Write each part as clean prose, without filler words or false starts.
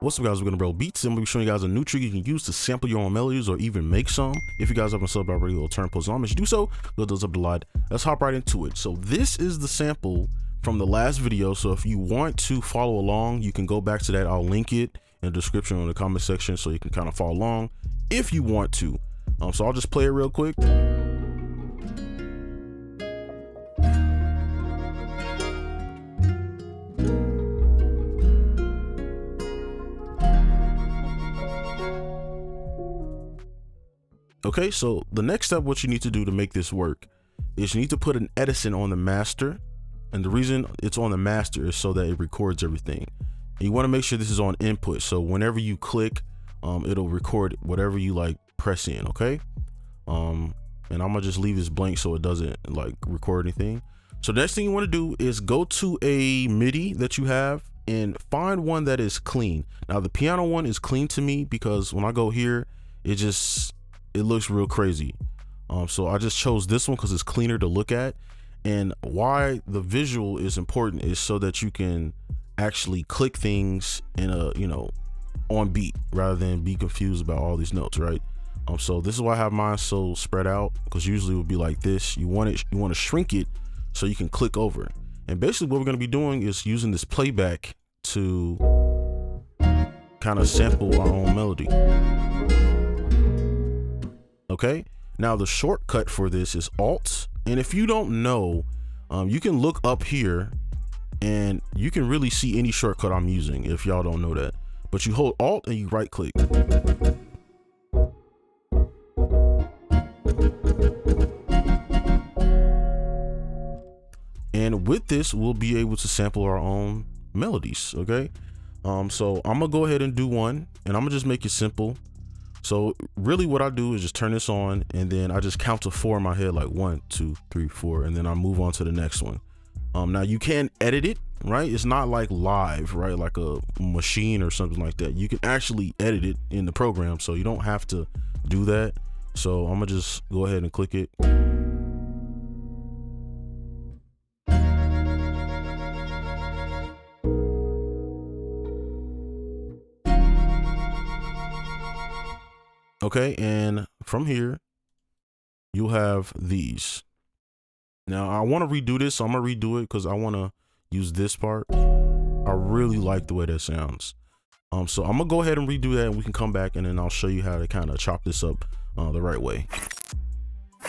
What's up, guys? We're gonna brobeatz, and we'll be showing you guys a new trick you can use to sample your own melodies or even make some. If you guys haven't subbed already, we'll turn post on. As you do so, go thumbs up the lot. Let's hop right into it. So this is the sample from the last video. So if you want to follow along, you can go back to that. I'll link it in the description or in the comment section so you can kind of follow along if you want to. So I'll just play it real quick. Okay, so the next step, what you need to do to make this work is you need to put an Edison on the master. And the reason it's on the master is so that it records everything. And you want to make sure this is on input. So whenever you click, it'll record whatever you like press in, okay? And I'm gonna just leave this blank so it doesn't like record anything. So the next thing you want to do is go to a MIDI that you have and find one that is clean. Now the piano one is clean to me because when I go here, it looks real crazy. So I just chose this one because it's cleaner to look at. And why the visual is important is so that you can actually click things in a, on beat rather than be confused about all these notes, right? So this is why I have mine so spread out, because usually it would be like this. You want to shrink it so you can click over. And basically what we're going to be doing is using this playback to kind of sample our own melody. Okay, now the shortcut for this is Alt. And if you don't know, you can look up here and you can really see any shortcut I'm using if y'all don't know that. But you hold Alt and you right click. And with this, we'll be able to sample our own melodies, okay? So I'm gonna go ahead and do one, and I'm gonna just make it simple. So really what I do is just turn this on, and then I just count to 4 in my head, like 1, 2, 3, 4, and then I move on to the next one. Now you can edit it, right? It's not like live, right? Like a machine or something like that. You can actually edit it in the program, so you don't have to do that. So I'm gonna just go ahead and click it. Okay, and from here, you'll have these. Now, I want to redo this, so I'm going to redo it because I want to use this part. I really like the way that sounds. So I'm going to go ahead and redo that, and we can come back, and then I'll show you how to kind of chop this up the right way.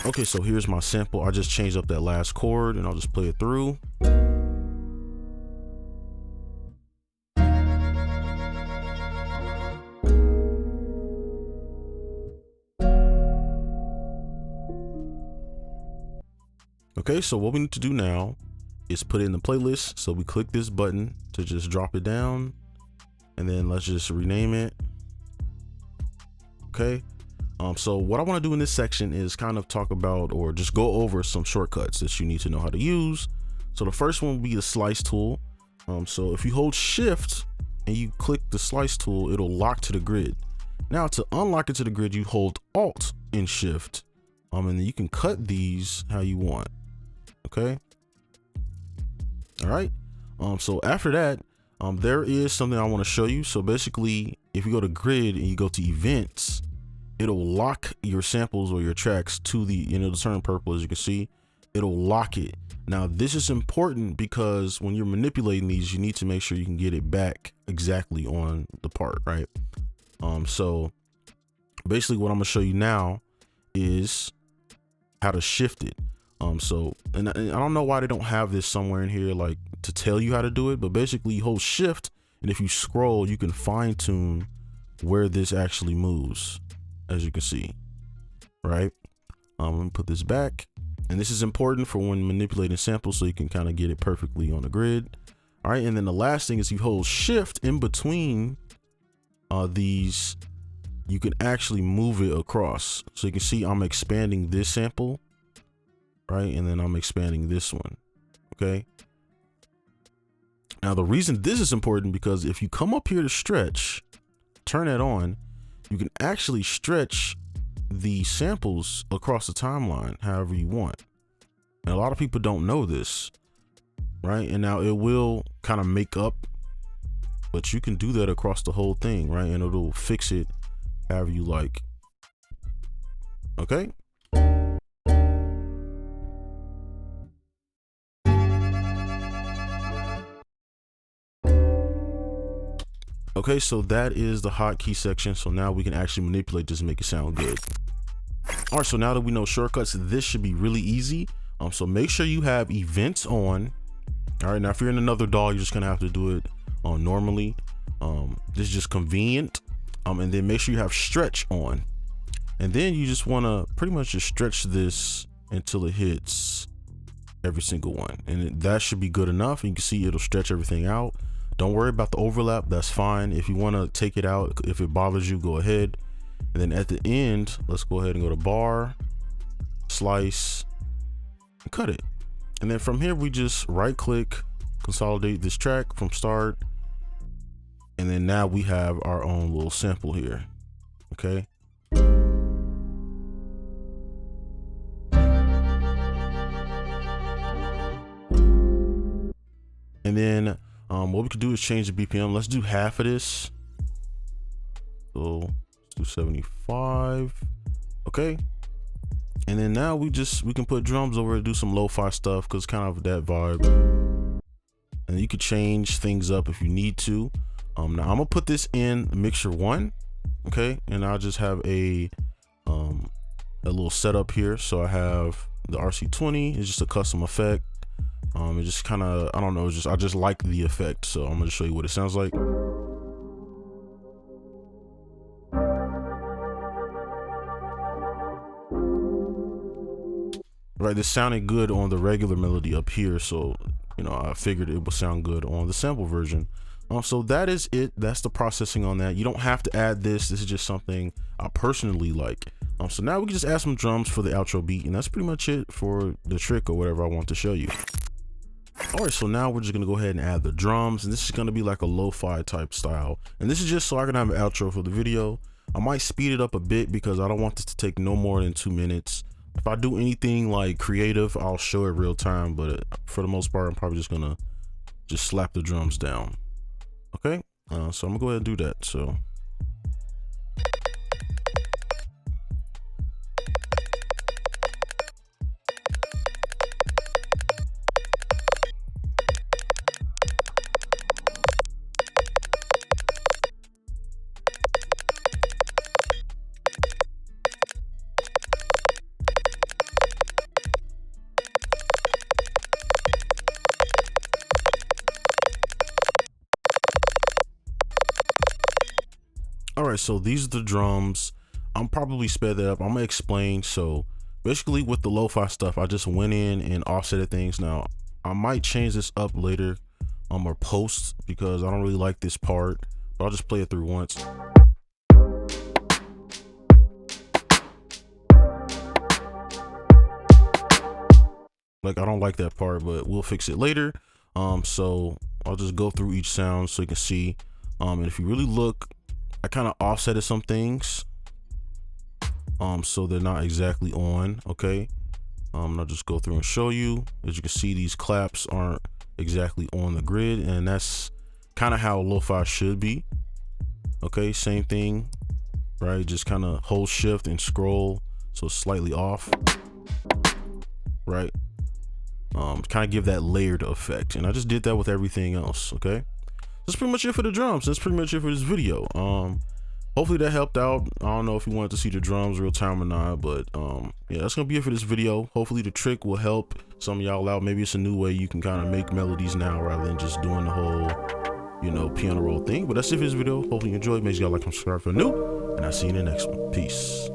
Okay, so here's my sample. I just changed up that last chord, and I'll just play it through. Okay, so what we need to do now is put it in the playlist. So we click this button to just drop it down, and then let's just rename it. Okay, so what I want to do in this section is kind of talk about or just go over some shortcuts that you need to know how to use. So the first one will be the slice tool. So if you hold shift and you click the slice tool, it'll lock to the grid. Now to unlock it to the grid, you hold Alt and shift, and then you can cut these how you want. Okay. All right. So after that, there is something I want to show you. So basically, if you go to grid and you go to events, it'll lock your samples or your tracks to the, turn purple, as you can see, it'll lock it. Now, this is important because when you're manipulating these, you need to make sure you can get it back exactly on the part, right? So basically what I'm gonna show you now is how to shift it. And I don't know why they don't have this somewhere in here, like to tell you how to do it, but basically you hold shift, and if you scroll, you can fine tune where this actually moves, as you can see, right? Let me put this back, and this is important for when manipulating samples, so you can kind of get it perfectly on the grid. All right, and then the last thing is you hold shift in between these, you can actually move it across. So you can see I'm expanding this sample, right? And then I'm expanding this one. Okay. Now the reason this is important, because if you come up here to stretch, turn that on, you can actually stretch the samples across the timeline however you want. And a lot of people don't know this, right? And now it will kind of make up but you can do that across the whole thing, right? And it'll fix it however you like. Okay. Okay, so that is the hotkey section. So now we can actually manipulate this and make it sound good. All right, so now that we know shortcuts, this should be really easy. So make sure you have events on. All right, now if you're in another DAW, you're just gonna have to do it normally. This is just convenient. And then make sure you have stretch on. And then you just wanna pretty much just stretch this until it hits every single one. And that should be good enough. You can see it'll stretch everything out. Don't worry about the overlap, that's fine. If you wanna take it out, if it bothers you, go ahead. And then at the end, let's go ahead and go to bar, slice, and cut it. And then from here, we just right click, consolidate this track from start. And then now we have our own little sample here, okay? And then what we could do is change the BPM. Let's do half of this. So let's do 75, okay? And then now we can put drums over it, do some lo-fi stuff because kind of that vibe. And you could change things up if you need to. Now I'm gonna put this in mixer 1, okay? And I'll just have a little setup here. So I have the RC20, it's just a custom effect. It just kind of, I don't know, I just like the effect. So I'm gonna show you what it sounds like. Right, this sounded good on the regular melody up here, so you know I figured it would sound good on the sample version. So that is it. That's the processing on that. You don't have to add this. This is just something I personally like. So now we can just add some drums for the outro beat, and that's pretty much it for the trick or whatever I want to show you. All right, so now we're just gonna go ahead and add the drums, and this is gonna be like a lo-fi type style. And this is just so I can have an outro for the video. I might speed it up a bit because I don't want this to take no more than 2 minutes. If I do anything like creative, I'll show it real time, but for the most part, I'm probably just gonna slap the drums down. Okay, so I'm gonna go ahead and do that. So. All right, so these are the drums. I'm probably sped that up. I'm gonna explain. So basically with the lo-fi stuff, I just went in and offsetted things. Now I might change this up later or post because I don't really like this part, but I'll just play it through once. Like I don't like that part, but we'll fix it later. So I'll just go through each sound so you can see. And if you really look, I kind of offsetted some things so they're not exactly on. Okay, I'll just go through and show you. As you can see, these claps aren't exactly on the grid, and that's kind of how lo-fi should be. Okay, same thing, right? Just kind of hold shift and scroll so it's slightly off, right? Kind of give that layered effect, and I just did that with everything else. Okay, that's pretty much it for the drums. That's pretty much it for this video. Hopefully that helped out. I don't know if you wanted to see the drums real time or not, but yeah, that's gonna be it for this video. Hopefully the trick will help some of y'all out. Maybe it's a new way you can kind of make melodies now rather than just doing the whole, you know, piano roll thing. But that's it for this video. Hopefully you enjoyed. Make sure y'all like and subscribe if you're new, and I'll see you in the next one. Peace.